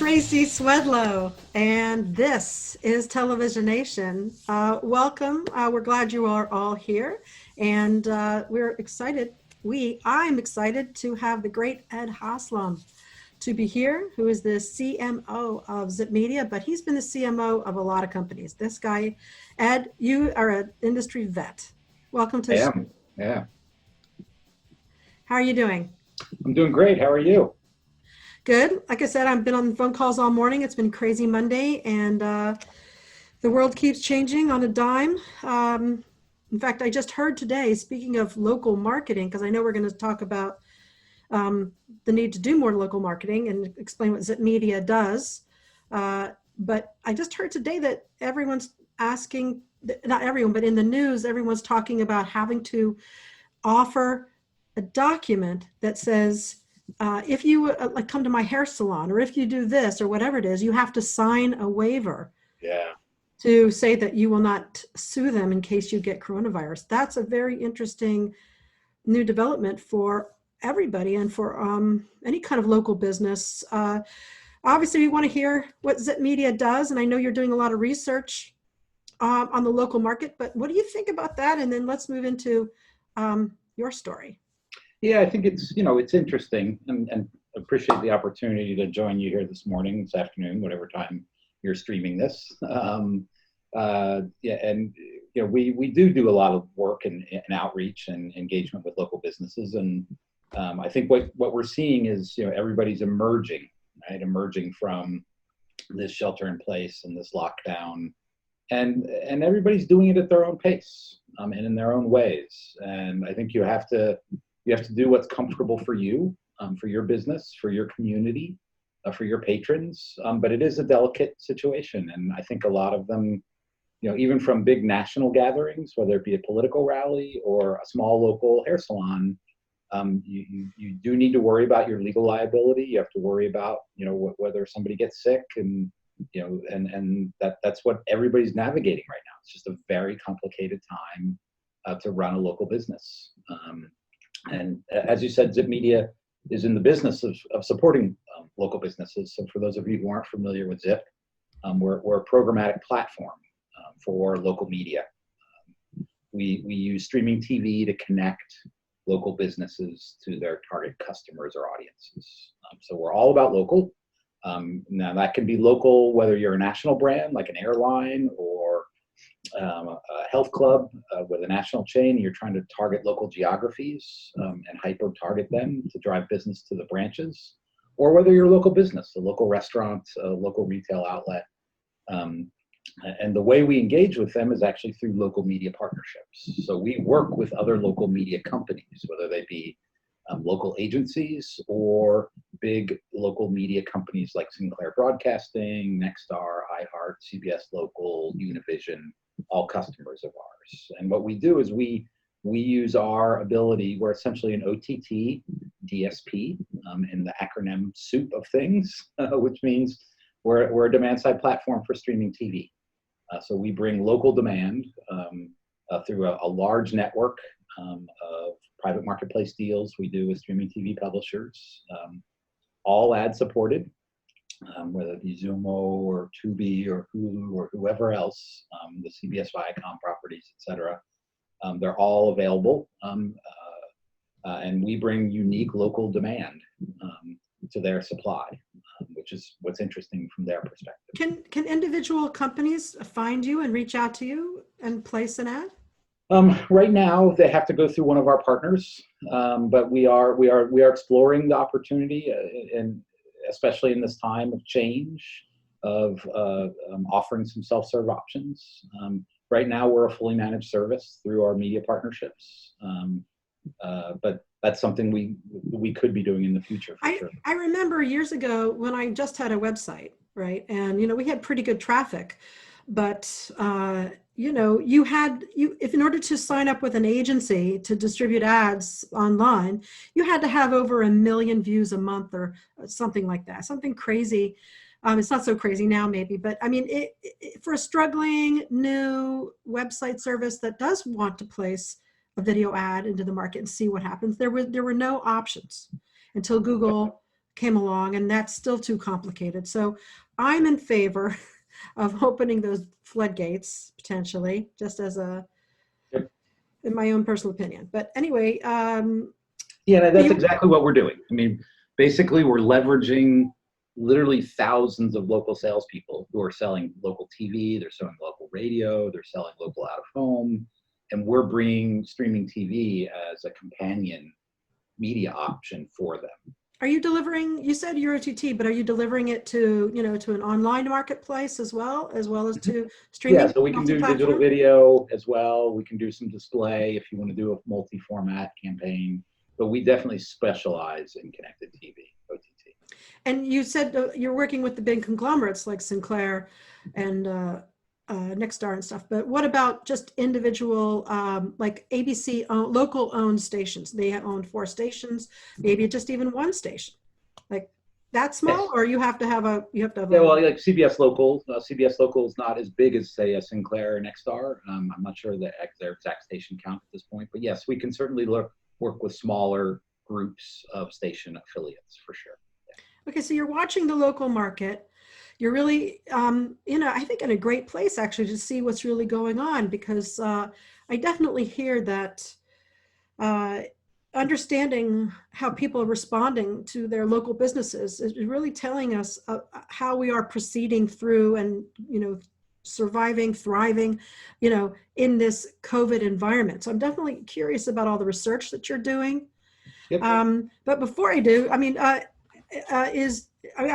Tracy Swedlow, and this is Televisionation. Welcome. We're glad you are all here, and we're excited. I'm excited to have the great Ed Haslam to be here, who is the CMO of ZypMedia, but he's been the CMO of a lot of companies. This guy, Ed, you are an industry vet. Welcome to the show. Yeah. How are you doing? I'm doing great. How are you? Good. Like I said, I've been on phone calls all morning. It's been crazy Monday, and the world keeps changing on a dime. In fact, I just heard today, speaking of local marketing, because I know we're going to talk about the need to do more local marketing and explain what ZypMedia does. But I just heard today that everyone's asking, not everyone, but in the news, everyone's talking about having to offer a document that says, if you like come to my hair salon, or if you do this or whatever it is, you have to sign a waiver to say that you will not sue them in case you get coronavirus. That's a very interesting new development for everybody and for any kind of local business. Obviously, we want to hear what ZypMedia does, and I know you're doing a lot of research on the local market, but what do you think about that? And then let's move into your story. Yeah, I think it's interesting, and appreciate the opportunity to join you here this morning, this afternoon, whatever time you're streaming this. We do a lot of work and outreach and engagement with local businesses, and I think what we're seeing is everybody's emerging from this shelter in place and this lockdown, and everybody's doing it at their own pace and in their own ways. And I think you have to do what's comfortable for you, for your business, for your community, for your patrons. But it is a delicate situation. And I think a lot of them, even from big national gatherings, whether it be a political rally or a small local hair salon, you do need to worry about your legal liability. You have to worry about, whether somebody gets sick, and that's what everybody's navigating right now. It's just a very complicated time to run a local business. And as you said, ZypMedia is in the business of supporting local businesses. So for those of you who aren't familiar with Zip, we're a programmatic platform for local media. We use streaming TV to connect local businesses to their target customers or audiences. So we're all about local. Now that can be local, whether you're a national brand like an airline, or a health club with a national chain. You're trying to target local geographies and hyper target them to drive business to the branches, or whether you're a local business, a local restaurant, a local retail outlet. And the way we engage with them is actually through local media partnerships. So we work with other local media companies, whether they be local agencies or big local media companies like Sinclair Broadcasting, Nexstar, iHeart, CBS Local, Univision, all customers of ours. And what we do is we use our ability. We're essentially an OTT DSP in the acronym soup of things, which means we're a demand-side platform for streaming TV. So we bring local demand through a large network of private marketplace deals we do with streaming TV publishers, all ad supported, whether it be Zumo or Tubi or Hulu or whoever else, the CBS Viacom properties, etc. They're all available, and we bring unique local demand to their supply, which is what's interesting from their perspective. Can individual companies find you and reach out to you and place an ad? Right now, they have to go through one of our partners, but we are exploring the opportunity, and especially in this time of change, of offering some self-serve options. Right now, we're a fully managed service through our media partnerships, but that's something we could be doing in the future. For sure. I remember years ago when I just had a website, right, and we had pretty good traffic, but if in order to sign up with an agency to distribute ads online, you had to have over 1 million views a month or something like that, something crazy. It's not so crazy now maybe, but I mean, for a struggling new website service that does want to place a video ad into the market and see what happens, there were no options until Google came along, and that's still too complicated. So I'm in favor of opening those floodgates potentially, just as a, Yep. in my own personal opinion. But anyway, Yeah, that's exactly what we're doing. I mean, basically, we're leveraging literally thousands of local salespeople who are selling local TV, they're selling local radio, they're selling local out of home, and we're bringing streaming TV as a companion media option for them. are you delivering, you said you're OTT, but are you delivering it to, to an online marketplace as well as to streaming? Yeah, so we can do digital multi-platform? video as well. We can do some display if you want to do a multi-format campaign, but we definitely specialize in connected TV, OTT. And you said you're working with the big conglomerates like Sinclair and Nexstar and stuff, but what about just individual, like ABC local owned stations? They own 4 stations, maybe just even 1 station, like that small. Yes. Or you have to have a, Yeah, well, like CBS Local. CBS Local is not as big as, say, a Sinclair or Nexstar. I'm not sure their exact station count at this point, but yes, we can certainly work with smaller groups of station affiliates for sure. Okay, so you're watching the local market. You're really, I think in a great place actually to see what's really going on, because I definitely hear that understanding how people are responding to their local businesses is really telling us how we are proceeding through and, surviving, thriving, in this COVID environment. So I'm definitely curious about all the research that you're doing. Yep. But before I do, I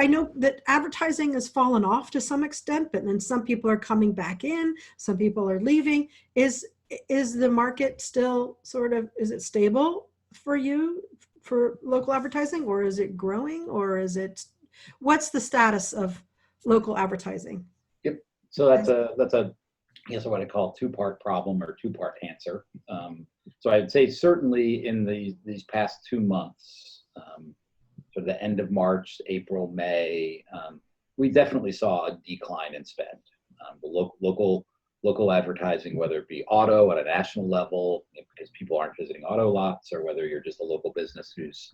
know that advertising has fallen off to some extent, but then some people are coming back in, some people are leaving. Is the market still is it stable for you for local advertising, or is it growing, or what's the status of local advertising? Yep. So that's a what I call a 2-part problem or 2-part answer. So I'd say certainly in these past 2 months, sort of the end of March, April, May, we definitely saw a decline in spend. Local advertising, whether it be auto at a national level, because people aren't visiting auto lots, or whether you're just a local business who's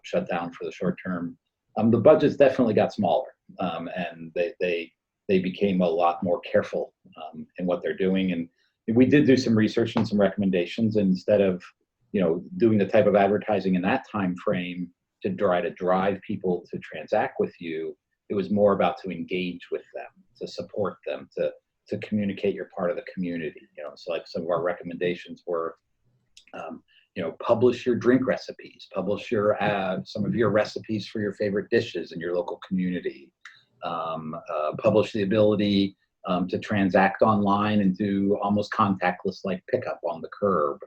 shut down for the short term, the budgets definitely got smaller, and they became a lot more careful in what they're doing. And we did do some research and some recommendations, and instead of doing the type of advertising in that time frame to try to drive people to transact with you, it was more about to engage with them, to support them, to communicate you're part of the community. So like some of our recommendations were, publish your drink recipes, publish your some of your recipes for your favorite dishes in your local community, publish the ability to transact online and do almost contactless like pickup on the curb.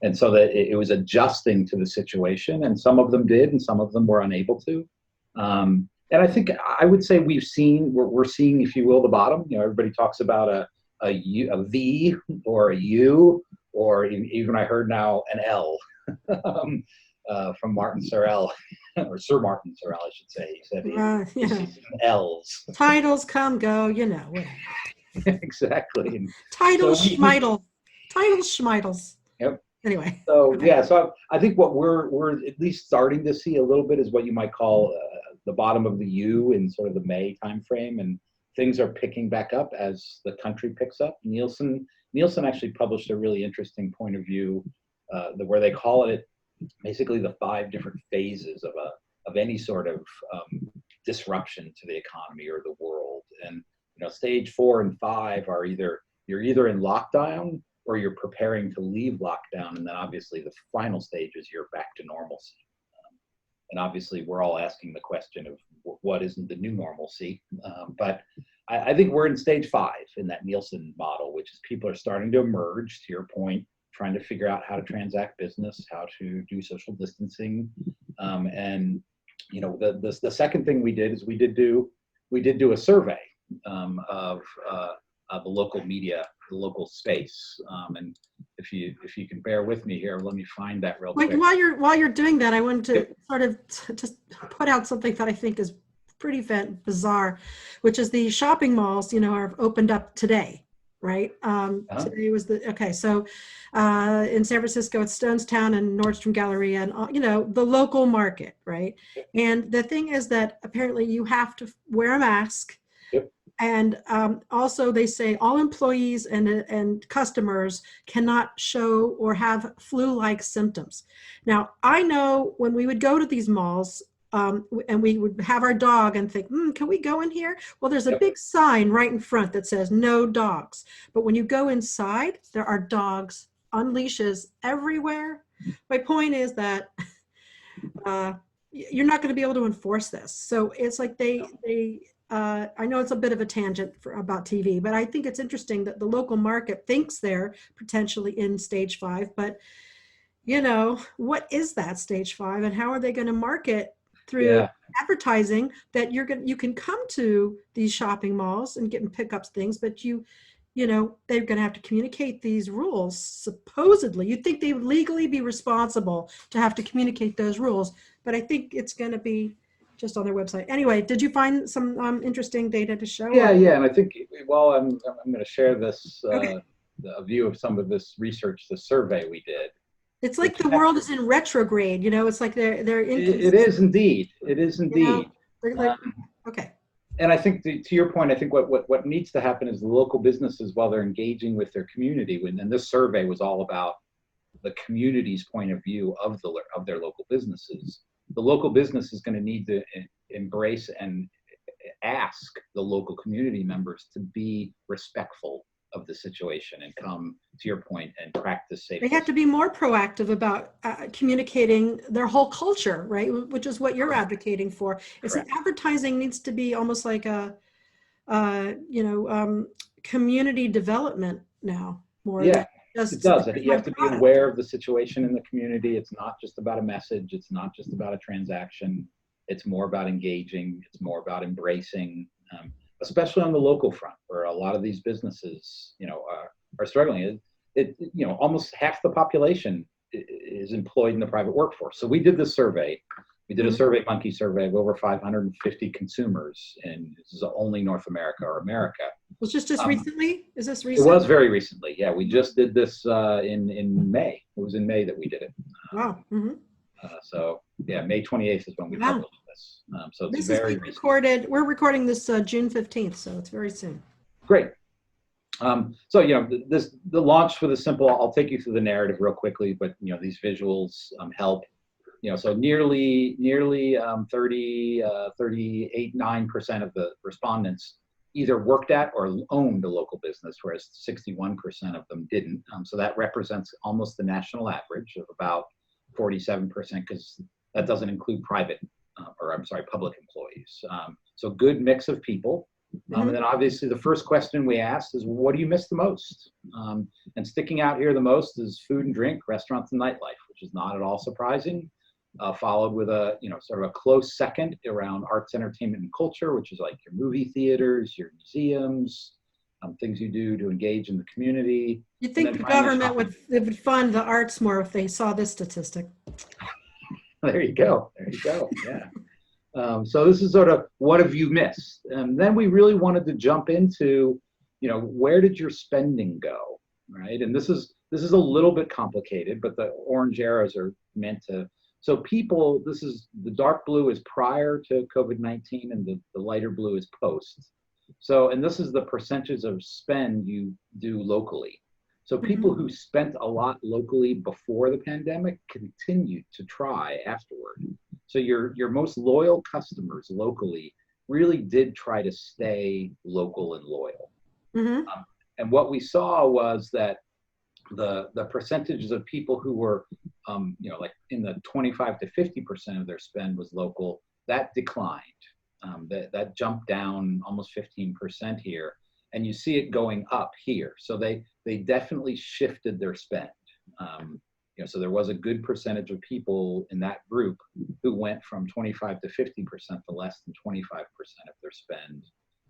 And so that it was adjusting to the situation, and some of them did, and some of them were unable to. And I think I would say we're seeing, if you will, the bottom. Everybody talks about a V or a U, or even I heard now an L from Martin Sorrell, or Sir Martin Sorrell, I should say. He said he sees L's. Titles come, go, Exactly. And Titles, schmeitles. Yep. Anyway. So yeah, so I think what we're at least starting to see a little bit is what you might call the bottom of the U in sort of the May timeframe, and things are picking back up as the country picks up. Nielsen actually published a really interesting point of view where they call it basically the 5 different phases of any sort of disruption to the economy or the world. And stage 4 and 5 are you're either in lockdown or you're preparing to leave lockdown, and then obviously the final stage is you're back to normalcy. And obviously we're all asking the question of what isn't the new normalcy, but I think we're in stage 5 in that Nielsen model, which is people are starting to emerge, to your point, trying to figure out how to transact business, how to do social distancing, and the second thing we did is we did do a survey of the local media, the local space, and if you can bear with me here, let me find that real quick. While you're doing that, I wanted to sort of just put out something that I think is pretty bizarre, which is the shopping malls, are opened up today. right? Uh-huh. Today was okay. So in San Francisco, it's Stonestown and Nordstrom Galleria, and the local market, right? Yep. And the thing is that apparently you have to wear a mask. Yep. And also, they say all employees and customers cannot show or have flu-like symptoms. Now, I know when we would go to these malls, and we would have our dog and think, can we go in here? Well, there's a Yep. big sign right in front that says no dogs. But when you go inside, there are dogs on leashes everywhere. My point is that you're not going to be able to enforce this. So it's like I know it's a bit of a tangent about TV, but I think it's interesting that the local market thinks they're potentially in stage 5, but what is that stage 5, and how are they going to market through advertising that you can come to these shopping malls and get and pick up things, but they're going to have to communicate these rules. Supposedly, you'd think they would legally be responsible to have to communicate those rules, but I think it's going to be just on their website. Anyway, did you find some interesting data to show? Yeah, and I think, well, I'm going to share this a view of some of this research, the survey we did. It's like the world is in retrograde. It's like they're It is indeed. It is indeed. Okay. And I think to your point, I think what needs to happen is the local businesses, while they're engaging with their community, and this survey was all about the community's point of view of their local businesses. The local business is going to need to embrace and ask the local community members to be respectful of the situation and come, to your point, and practice safety. They have to be more proactive about communicating their whole culture, right? Which is what you're advocating for. It's like advertising needs to be almost like a, community development now more. Yeah, it does. You have to be aware of the situation in the community. It's not just about a message. It's not just about a transaction. It's more about engaging. It's more about embracing, especially on the local front, where a lot of these businesses, are struggling. Almost half the population is employed in the private workforce. So we did this survey. We did a survey monkey survey of over 550 consumers, and this is only North America or America. Was this just recently? Is this recent? It was very recently. Yeah, we just did this in May. It was in May that we did it. Wow. Mm-hmm. So yeah, May 28th is when we published this. So it's very recent. Recorded. We're recording this June 15th, so it's very soon. Great. So the launch for the simple. I'll take you through the narrative real quickly, but these visuals help. So nearly 38.9% of the respondents either worked at or owned a local business, whereas 61% of them didn't. So that represents almost the national average of about 47%, because that doesn't include public employees. So good mix of people. And then obviously the first question we asked is, what do you miss the most? And sticking out here the most is food and drink, restaurants and nightlife, which is not at all surprising. Followed with a sort of a close second around arts, entertainment, and culture, which is like your movie theaters, your museums, things you do to engage in the community. You'd think the government would fund the arts more if they saw this statistic. There you go. Yeah. So this is sort of, what have you missed? And then we really wanted to jump into, where did your spending go, right? And this is a little bit complicated, but the orange arrows are meant to. So people, the dark blue is prior to COVID-19 and the lighter blue is post. So, and this is the percentage of spend you do locally. So people who spent a lot locally before the pandemic continued to try afterward. So your most loyal customers locally really did try to stay local and loyal. And what we saw was that the percentages of people who were, like in the 25 to 50% of their spend was local, that declined. That jumped down almost 15% here. And you see it going up here. So they definitely shifted their spend. So there was a good percentage of people in that group who went from 25 to 50% to less than 25% of their spend,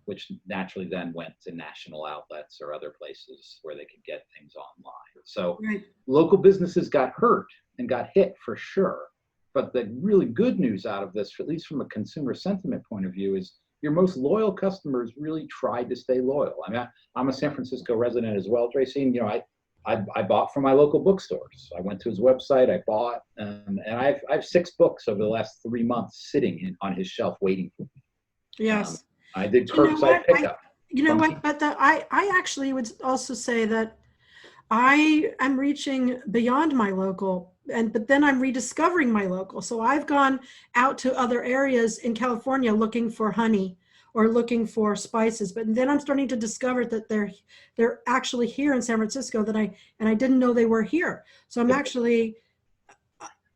which naturally then went to national outlets or other places where they could get things online. So local businesses got hurt and got hit for sure. But the really good news out of this, at least from a consumer sentiment point of view, is your most loyal customers really try to stay loyal. I mean, I'm a San Francisco resident as well, Tracy. You know, I bought from my local bookstores. I went to his website, I bought, and I have 6 books over the last 3 months sitting on his shelf waiting for me. Yes. I did You know curbside what? pickup. You know what? But I actually would also say that I am reaching beyond my local, but then I'm rediscovering my local. So I've gone out to other areas in California looking for honey or looking for spices, but then I'm starting to discover that they're actually here in San Francisco that I didn't know they were here. So I'm actually,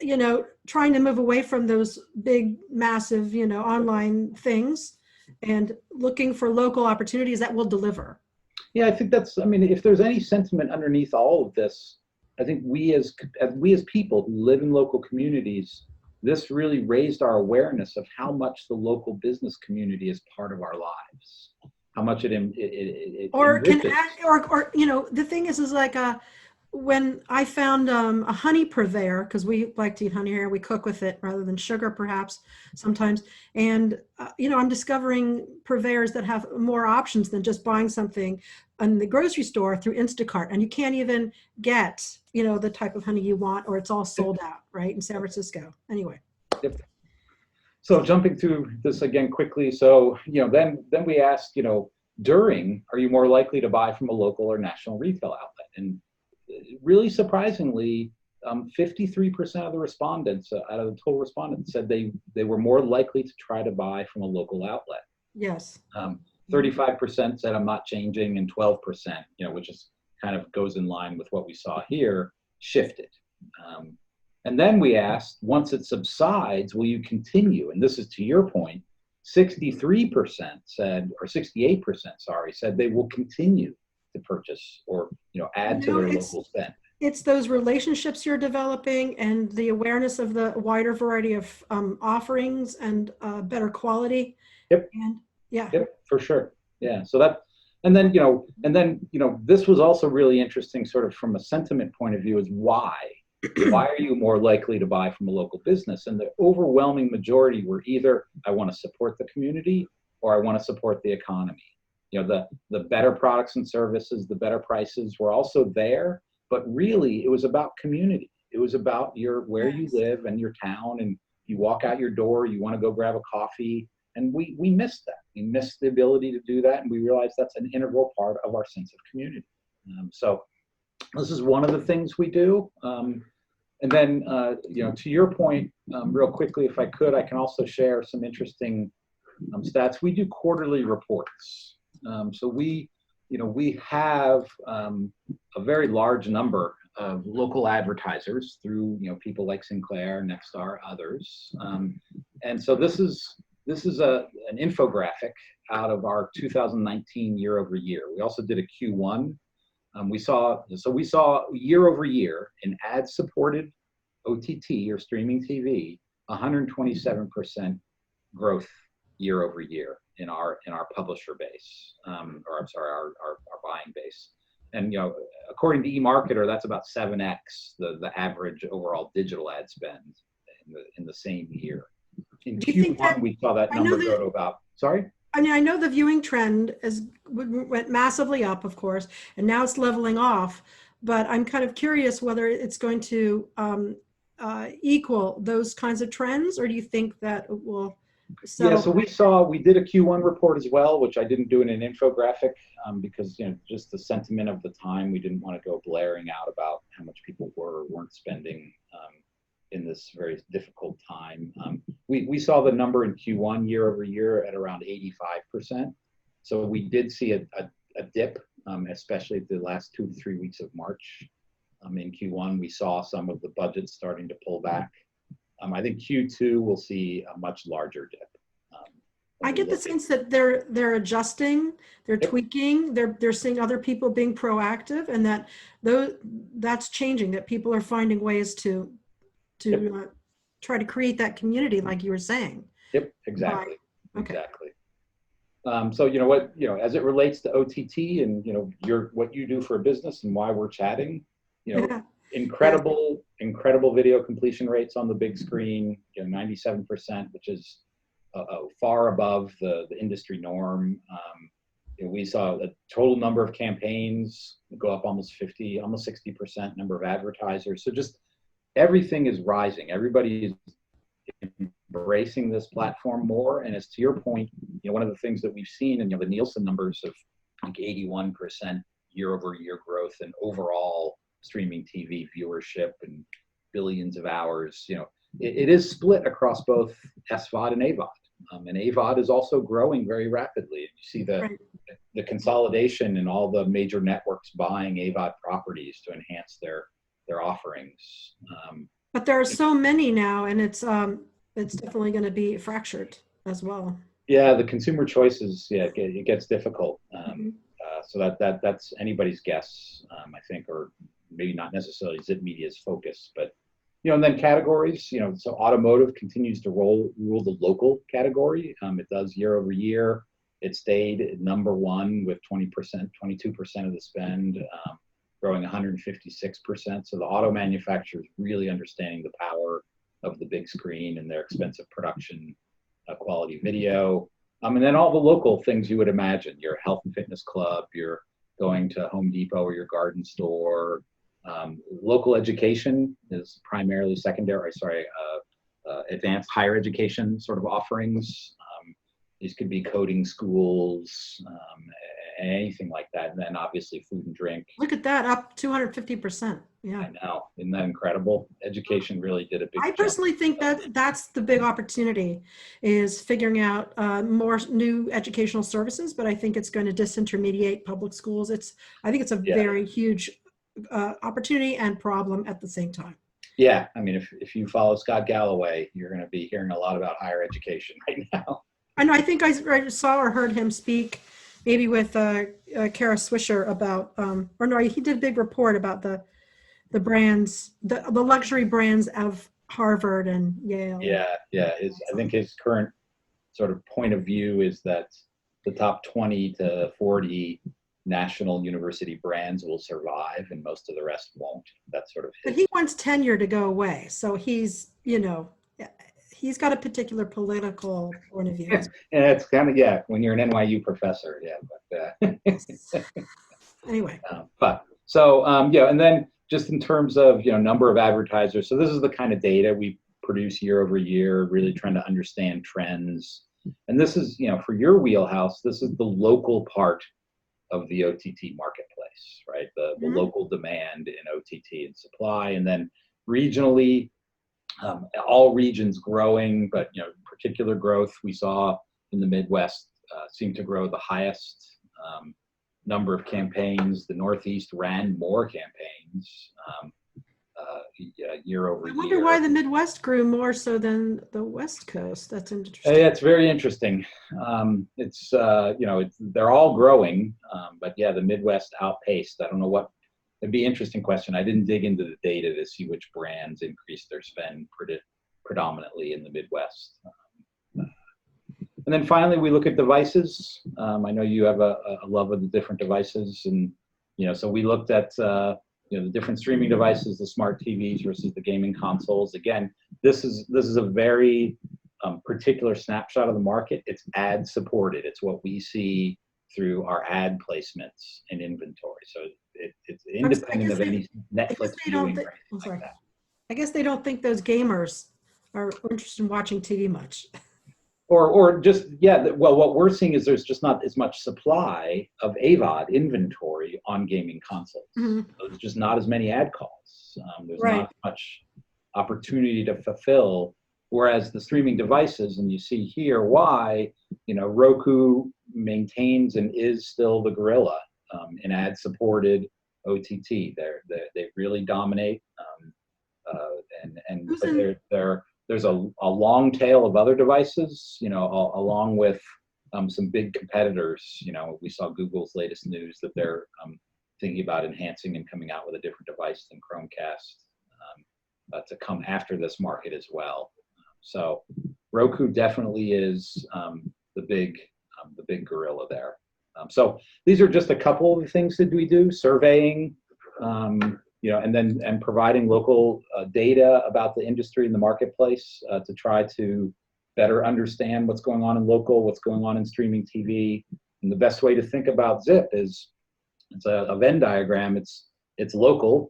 you know, trying to move away from those big, massive, you know, online things and looking for local opportunities that will deliver. Yeah, I think that's, I mean, if there's any sentiment underneath all of this, I think we as people who live in local communities, this really raised our awareness of how much the local business community is part of our lives, how much it Or can enriches. add, or you know, the thing is like when I found a honey purveyor, because we like to eat honey here, we cook with it rather than sugar perhaps sometimes. And, you know, I'm discovering purveyors that have more options than just buying something in the grocery store through Instacart. And you can't even get, you know, the type of honey you want, or it's all sold out, right, in San Francisco. Anyway. Yep. So jumping through this again quickly. So, you know, then we asked, you know, are you more likely to buy from a local or national retail outlet? And really surprisingly, 53% of the respondents, out of the total respondents, said they were more likely to try to buy from a local outlet. Yes. 35% said I'm not changing, and 12%, you know, which is kind of goes in line with what we saw here, shifted. And then we asked, once it subsides, will you continue? And this is to your point, 63% said, or 68%, sorry, said they will continue to purchase or, you know, add to their local spend. It's those relationships you're developing and the awareness of the wider variety of offerings and better quality. Yep. And yeah. Yep, for sure. Yeah. So that, and then, you know, this was also really interesting sort of from a sentiment point of view is why are you more likely to buy from a local business? And the overwhelming majority were either, I want to support the community or I want to support the economy. You know, the better products and services, the better prices were also there, but really it was about community. It was about where you live and your town, and you walk out your door, you want to go grab a coffee. And we missed that. We missed the ability to do that. And we realized that's an integral part of our sense of community. So this is one of the things we do. And then, you know, to your point, real quickly, if I could, I can also share some interesting stats. We do quarterly reports. So we have a very large number of local advertisers through, you know, people like Sinclair, Nexstar, others. And so this is an infographic out of our 2019 year over year. We also did a Q1. We saw year over year in ad-supported OTT or streaming TV, 127% growth year over year in our publisher base, or I'm sorry, our buying base. And, you know, according to eMarketer, that's about 7x the average overall digital ad spend in the same year. In Q1, we saw that number go to about, sorry? I mean, I know the viewing trend went massively up, of course, and now it's leveling off, but I'm kind of curious whether it's going to equal those kinds of trends, or do you think that it will settle? Yeah, so we did a Q1 report as well, which I didn't do in an infographic because, you know, just the sentiment of the time, we didn't want to go blaring out about how much people were or weren't spending in this very difficult time. We saw the number in Q1 year over year at around 85%. So we did see a dip, especially the last 2 to 3 weeks of March. In Q1, we saw some of the budgets starting to pull back. I think Q2 will see a much larger dip. I get the sense that they're adjusting, they're tweaking, they're seeing other people being proactive, and that's changing. That people are finding ways to try to create that community, like you were saying. Yep, exactly. Right. Okay. Exactly. So as it relates to OTT and what you do for a business and why we're chatting, incredible video completion rates on the big screen, 97%, which is far above the industry norm. We saw the total number of campaigns go up almost 50, almost 60% number of advertisers. So just everything is rising. Everybody is embracing this platform more. And as to your point, one of the things that we've seen, and the Nielsen numbers of like 81% year-over-year growth in overall streaming TV viewership and billions of hours. It is split across both SVOD and AVOD. And AVOD is also growing very rapidly. You see the consolidation in all the major networks buying AVOD properties to enhance their offerings. But there are so many now, and it's definitely going to be fractured as well. Yeah, the consumer choices, it gets difficult. So that's anybody's guess, I think, or maybe not necessarily ZypMedia's focus, but and then categories, so automotive continues to rule the local category. It does year over year. It stayed number one with 20%, 22% of the spend, growing 156%. So the auto manufacturers really understanding the power of the big screen and their expensive production quality video. And then all the local things you would imagine, your health and fitness club, you're going to Home Depot or your garden store. Local education is primarily advanced higher education sort of offerings. These could be coding schools, anything like that. And then obviously food and drink. Look at that, up 250%. Yeah. I know. Isn't that incredible? Education really did a big I personally think that's the big opportunity, is figuring out more new educational services, but I think it's going to disintermediate public schools. I think it's a very huge opportunity and problem at the same time. Yeah, I mean, if you follow Scott Galloway, you're going to be hearing a lot about higher education right now. I know. I think I saw or heard him speak, maybe with Kara Swisher about, he did a big report about the brands, the luxury brands of Harvard and Yale. Yeah. I think his current sort of point of view is that the top 20 to 40 national university brands will survive and most of the rest won't. That's sort of his. But he wants tenure to go away. So he's got a particular political point of view. And it's kind of, when you're an NYU professor, Anyway. And then just in terms of, number of advertisers. So this is the kind of data we produce year over year, really trying to understand trends. And this is, for your wheelhouse, this is the local part of the OTT marketplace, right? The local demand in OTT and supply. And then regionally, all regions growing, but particular growth we saw in the Midwest seemed to grow the highest number of campaigns. The Northeast ran more campaigns year over year. I wonder why the Midwest grew more so than the West Coast. That's interesting. It's very interesting. They're all growing, but the Midwest outpaced. I don't know what. It'd be an interesting question. I didn't dig into the data to see which brands increased their spend predominantly in the Midwest. And then finally, we look at devices. I know you have a love of the different devices, and so we looked at the different streaming devices, the smart TVs versus the gaming consoles. Again, this is a very particular snapshot of the market. It's ad supported. It's what we see through our ad placements and inventory. So it's independent of any Netflix viewing or anything like that. I guess they don't think those gamers are interested in watching TV much. Or just, what we're seeing is there's just not as much supply of AVOD inventory on gaming consoles. So there's just not as many ad calls. There's not much opportunity to fulfill. Whereas the streaming devices, and you see here why, Roku maintains and is still the gorilla in ad-supported OTT. They really dominate, there's a long tail of other devices, along with some big competitors. We saw Google's latest news that they're thinking about enhancing and coming out with a different device than Chromecast to come after this market as well. So Roku definitely is the big gorilla there. So these are just a couple of the things that we do: surveying, and providing local data about the industry and the marketplace to try to better understand what's going on in local, what's going on in streaming TV. And the best way to think about Zip is it's a Venn diagram. It's local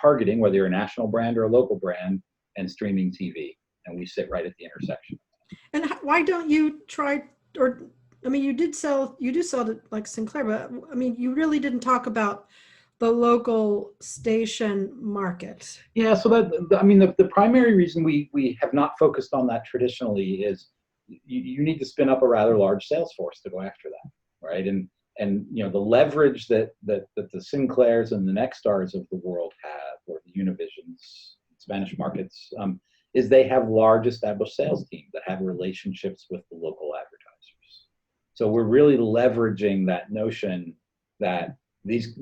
targeting, whether you're a national brand or a local brand, and streaming TV. And we sit right at the intersection. And why don't you try, or, I mean, you do sell to like Sinclair, but I mean, you really didn't talk about the local station market. Yeah, so I mean, the primary reason we have not focused on that traditionally is you need to spin up a rather large sales force to go after that, right? And you know, the leverage that the Sinclairs and the Nexstars of the world have, or the Univisions, Spanish markets, is they have large established sales teams that have relationships with the local advertisers. So we're really leveraging that notion that these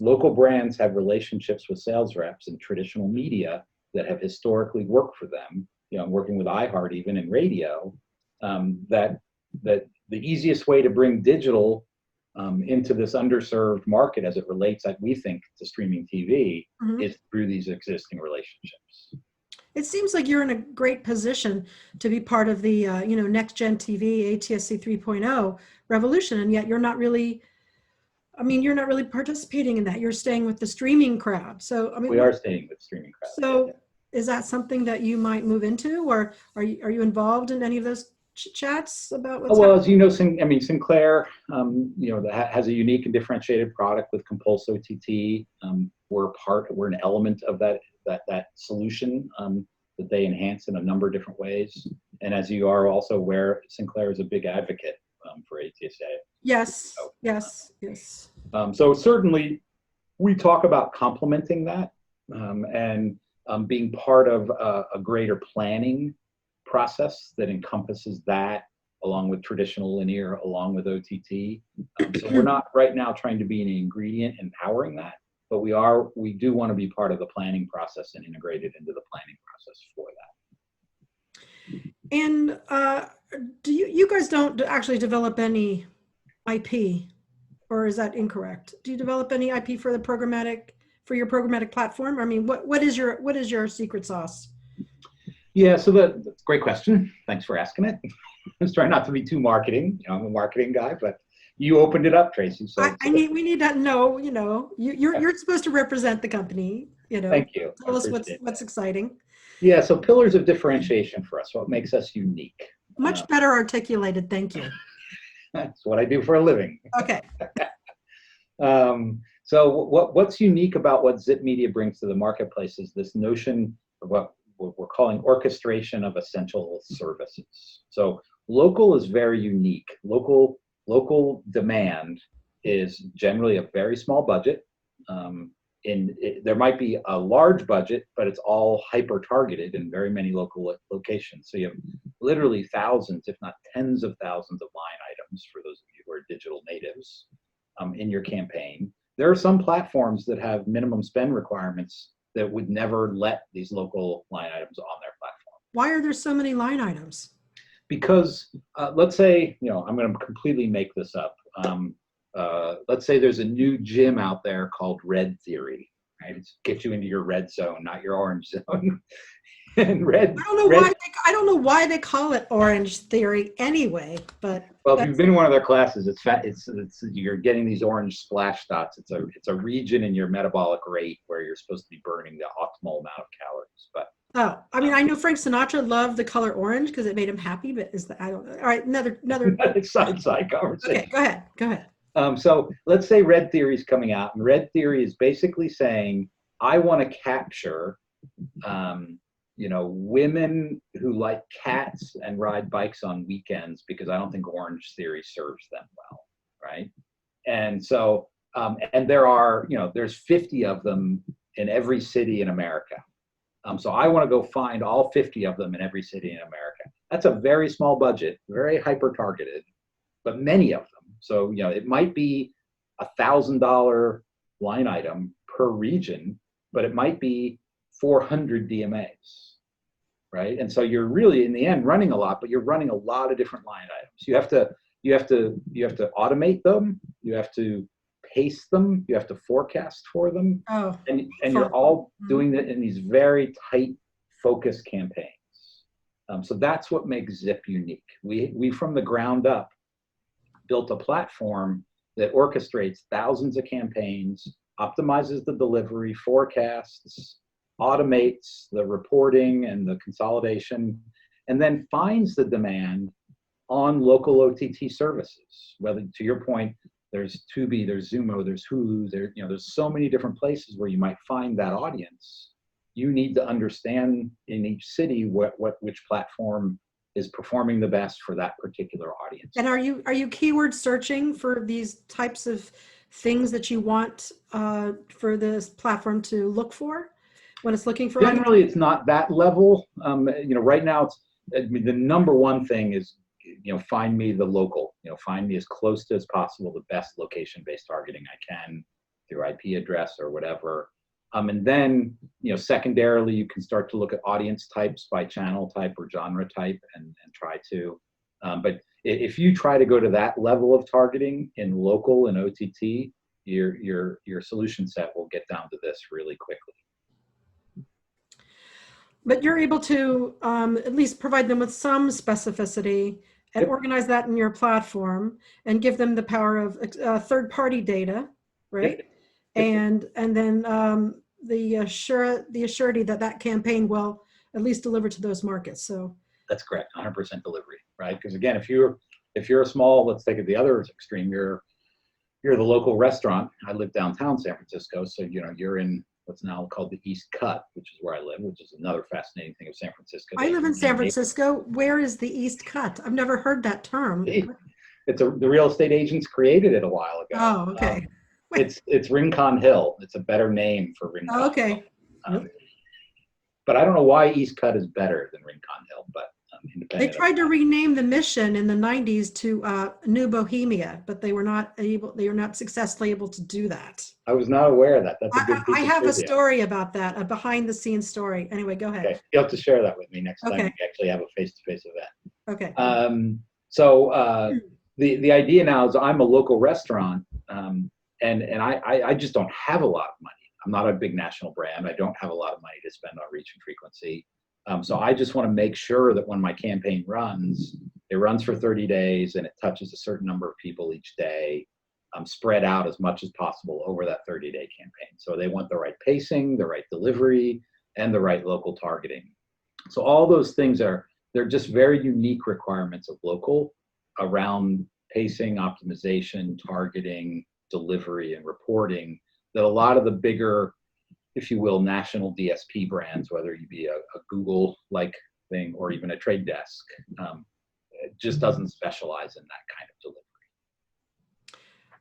local brands have relationships with sales reps in traditional media that have historically worked for them. You know, working with iHeart even in radio, that the easiest way to bring digital into this underserved market as it relates, like we think, to streaming TV, Mm-hmm. is through these existing relationships. It seems like you're in a great position to be part of the next gen TV ATSC 3.0 revolution, and yet you're not really. I mean, you're not really participating in that. You're staying with the streaming crowd. So I mean, we are staying with streaming crowd. So is that something that you might move into, or are you involved in any of those chats about what's well, happening? as you know, Sinclair, that has a unique and differentiated product with Compulse OTT. We're an element of that solution that they enhance in a number of different ways. And as you are also aware, Sinclair is a big advocate for ATSA. Yes, So, yes. So certainly we talk about complementing that and being part of a greater planning process that encompasses that, along with traditional linear, along with OTT. So we're not right now trying to be an ingredient in powering that, but we do want to be part of the planning process and integrated into the planning process for that. And do you guys don't actually develop any IP, or is that incorrect? Do you develop any IP for your programmatic platform? I mean, what is your secret sauce? Yeah, so that's a great question. Thanks for asking it. I was trying not to be too marketing. I'm a marketing guy, but you opened it up, Tracy. So we need to know. You're supposed to represent the company. Thank you. Tell us what's exciting. Yeah, so pillars of differentiation for us. What makes us unique? Much better articulated. Thank you. That's what I do for a living. Okay. So what's unique about what ZypMedia brings to the marketplace is this notion of what we're calling orchestration of essential services. So local is very unique. Local demand is generally a very small budget. There might be a large budget, but it's all hyper targeted in very many local locations. So you have literally thousands, if not tens of thousands of line items for those of you who are digital natives in your campaign. There are some platforms that have minimum spend requirements that would never let these local line items on their platform. Why are there so many line items? Because let's say, I'm going to completely make this up. Let's say there's a new gym out there called Red Theory, right? It's get you into your red zone, not your orange zone. And I don't know why they call it Orange Theory anyway, but well, if you've been in one of their classes, it's you're getting these orange splash dots. It's a region in your metabolic rate where you're supposed to be burning the optimal amount of calories. But I mean, I know Frank Sinatra loved the color orange because it made him happy, but I don't know. All right, another side conversation. Okay, go ahead. So let's say Red Theory is coming out, and Red Theory is basically saying, I want to capture women who like cats and ride bikes on weekends because I don't think Orange Theory serves them well, right? And so, and there's 50 of them in every city in America. So I want to go find all 50 of them in every city in America. That's a very small budget, very hyper-targeted, but many of them. So, it might be $1,000 line item per region, but it might be 400 DMAs, right? And so you're really, in the end, running a lot, but you're running a lot of different line items. You have to automate them. You have to pace them. You have to forecast for them. Oh, and you're all doing it in these very tight, focused campaigns. So that's what makes Zip unique. We from the ground up built a platform that orchestrates thousands of campaigns, optimizes the delivery, forecasts, automates the reporting and the consolidation, and then finds the demand on local OTT services. Whether, to your point, there's Tubi, there's Zumo, there's Hulu, there's so many different places where you might find that audience. You need to understand in each city which platform is performing the best for that particular audience. And are you keyword searching for these types of things that you want for this platform to look for when it's looking for? Generally, it's not that level. Right now, the number one thing is, find me the local. Find me as close to as possible the best location-based targeting I can through IP address or whatever. And then, secondarily, you can start to look at audience types by channel type or genre type and try to. But if you try to go to that level of targeting in local and OTT, your solution set will get down to this really quickly. But you're able to at least provide them with some specificity and Yep. organize that in your platform and give them the power of third-party data, right? Yep. And then the assurity that campaign will at least deliver to those markets. So that's correct, 100% delivery, right? Because again, if you're a small, let's take it the other extreme, you're the local restaurant. I live downtown San Francisco, so you're in what's now called the Eastcut, which is where I live, which is another fascinating thing of San Francisco. I live in San Francisco. Where is the Eastcut? I've never heard that term. The real estate agents created it a while ago. Oh, okay. It's Rincon Hill. It's a better name for Rincon. Oh, okay. Hill. But I don't know why Eastcut is better than Rincon Hill, but they tried to rename the Mission in the 90s to New Bohemia, but they were not successfully able to do that. I was not aware of that. That's a good piece I of have trivia. a story about that, a behind the scenes story. Anyway, go ahead. Okay, you have to share that with me next time Okay. we actually have a face-to-face event. Okay. The idea now is I'm a local restaurant, and I just don't have a lot of money. I'm not a big national brand. I don't have a lot of money to spend on reach and frequency. So I just want to make sure that when my campaign runs, it runs for 30 days and it touches a certain number of people each day, spread out as much as possible over that 30-day campaign. So they want the right pacing, the right delivery, and the right local targeting. So all those things they're just very unique requirements of local around pacing, optimization, targeting, delivery, and reporting that a lot of the bigger, if you will, national DSP brands, whether you be a Google-like thing or even a Trade Desk, it just doesn't specialize in that kind of delivery.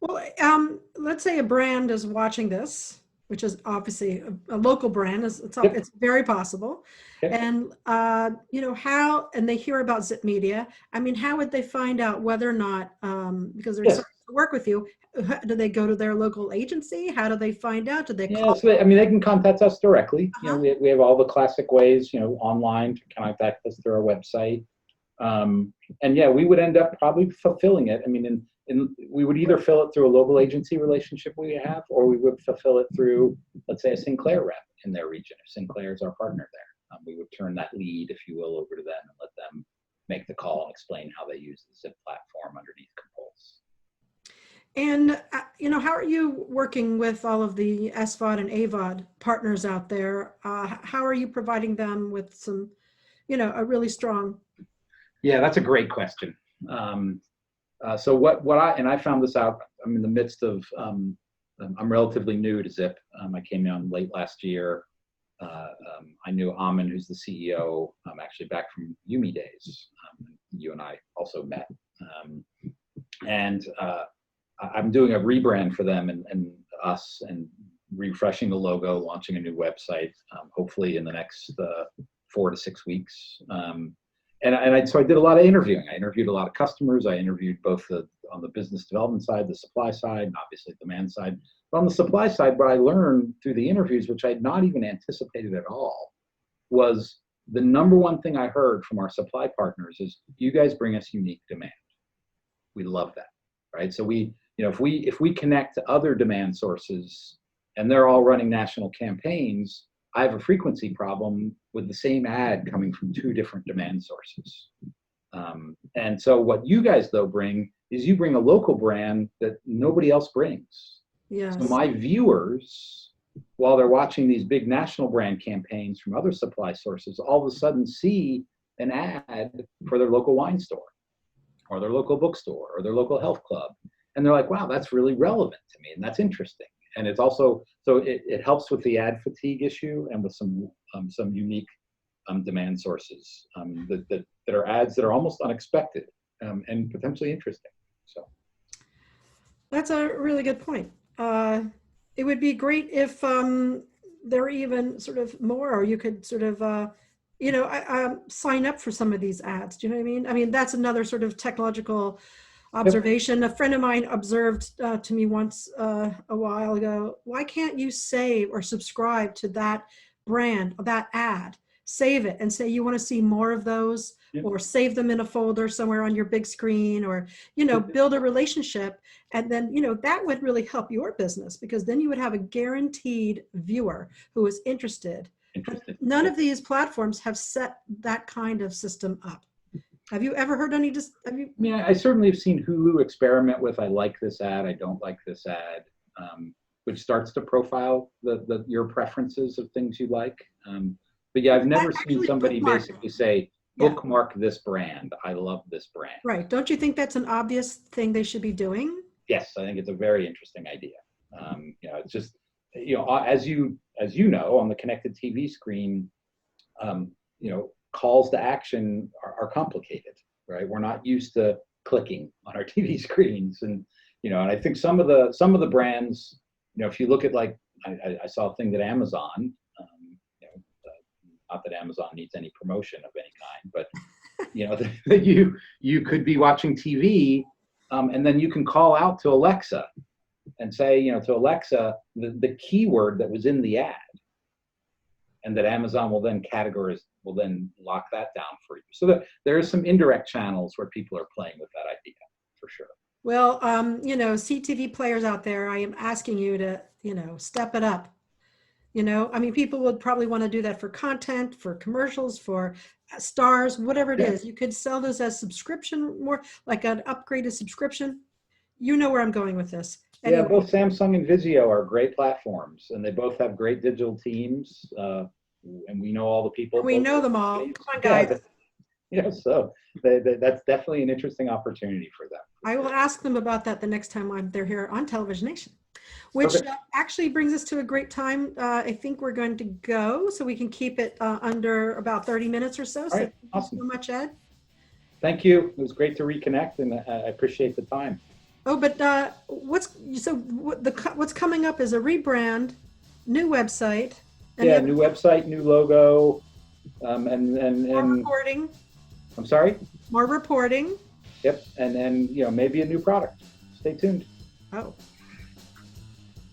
Well, let's say a brand is watching this, which is obviously a local brand. Yep. It's very possible. Yep. And and they hear about ZypMedia. I mean, how would they find out whether or not, because they're starting to work with you, do they go to their local agency? How do they find out? Do they call? So they can contact us directly. We have all the classic ways, online to contact us through our website. We would end up probably fulfilling it. I mean, we would either fill it through a local agency relationship we have, or we would fulfill it through, let's say, a Sinclair rep in their region. If Sinclair is our partner there, we would turn that lead, if you will, over to them and let them make the call and explain how they use the Zip platform underneath Compulse. And, how are you working with all of the SVOD and AVOD partners out there? How are you providing them with some, a really strong? Yeah, that's a great question. So I found this out, I'm in the midst of, I'm relatively new to Zip. I came on late last year. I knew Amin, who's the CEO, actually back from Yumi days. You and I also met. I'm doing a rebrand for them and us and refreshing the logo, launching a new website, hopefully in the next 4 to 6 weeks. So I did a lot of interviewing. I interviewed a lot of customers. I interviewed both on the business development side, the supply side, and obviously demand side. But on the supply side, what I learned through the interviews, which I had not even anticipated at all, was the number one thing I heard from our supply partners is, you guys bring us unique demand. We love that, right? So if we connect to other demand sources and they're all running national campaigns, I have a frequency problem with the same ad coming from two different demand sources. And so what you guys though bring is you bring a local brand that nobody else brings. Yes. So my viewers, while they're watching these big national brand campaigns from other supply sources, all of a sudden see an ad for their local wine store or their local bookstore or their local health club. And they're like, wow, that's really relevant to me and that's interesting. And it's also, so it helps with the ad fatigue issue and with some unique demand sources that are ads that are almost unexpected and potentially interesting. So that's a really good point. It would be great if there were even sort of more, or you could sort of, sign up for some of these ads. Do you know what I mean? I mean, that's another sort of technological observation. Yep. A friend of mine observed to me once a while ago, why can't you save or subscribe to that brand, that ad? Save it and say you want to see more of those, yep. Or save them in a folder somewhere on your big screen, or, build a relationship. And then, that would really help your business, because then you would have a guaranteed viewer who is interested. None of these platforms have set that kind of system up. Have you ever heard any? Yeah, I certainly have seen Hulu experiment with, I like this ad, I don't like this ad, which starts to profile your preferences of things you like. But yeah, I've never seen somebody basically say, bookmark this brand. I love this brand. Right. Don't you think that's an obvious thing they should be doing? Yes, I think it's a very interesting idea. It's just, as you know, on the connected TV screen, calls to action are complicated, right? We're not used to clicking on our TV screens, and and I think some of the brands, if you look at, like, I saw a thing that Amazon. Not that Amazon needs any promotion of any kind, but that you could be watching TV, and then you can call out to Alexa and say, to Alexa, the keyword that was in the ad, and that Amazon will then lock that down for you. So that there are some indirect channels where people are playing with that idea, for sure. Well, CTV players out there, I am asking you to, step it up. People would probably want to do that for content, for commercials, for stars, whatever it is. You could sell this as subscription, more like an upgraded subscription. You know where I'm going with this. Anyway. Yeah, both Samsung and Vizio are great platforms, and they both have great digital teams. And we know all the people. We know them all. Come on, guys. So that's definitely an interesting opportunity for them. I will ask them about that the next time they're here on Televisionation. Which actually brings us to a great time. I think we're going to go, so we can keep it under about 30 minutes or so. All right. So Awesome. Thank you so much, Ed. Thank you. It was great to reconnect, and I appreciate the time. Oh, but what's coming up is a rebrand, new website. And new website, new logo, and more reporting. I'm sorry? More reporting. Yep, and maybe a new product. Stay tuned. Oh.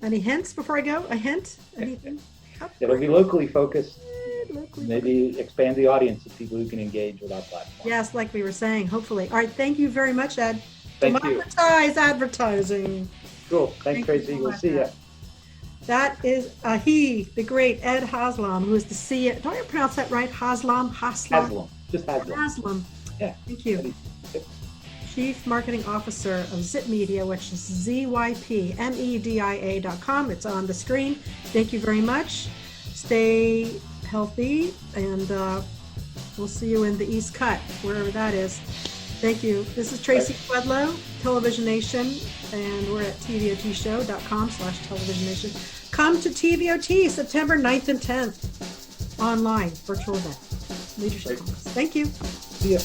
Any hints before I go? A hint? Anything? It'll be locally focused. Maybe expand the audience of people who can engage with our platform. Yes, like we were saying, hopefully. All right, thank you very much, Ed. Thank you. Democratize advertising. Cool. Thanks, Tracy. We'll see you. That is the great Ed Haslam, who is the CEO. Do I pronounce that right? Haslam? Haslam. Just Haslam. Haslam. Yeah. Thank you. Chief Marketing Officer of ZypMedia, which is ZypMedia.com. It's on the screen. Thank you very much. Stay healthy, and we'll see you in the Eastcut, wherever that is. Thank you. This is Tracy Wedlow, Televisionation, and we're at TVOTshow.com/Televisionation. Come to TVOT September 9th and 10th, online, virtual event. Leadership Conference. Thank you. See ya.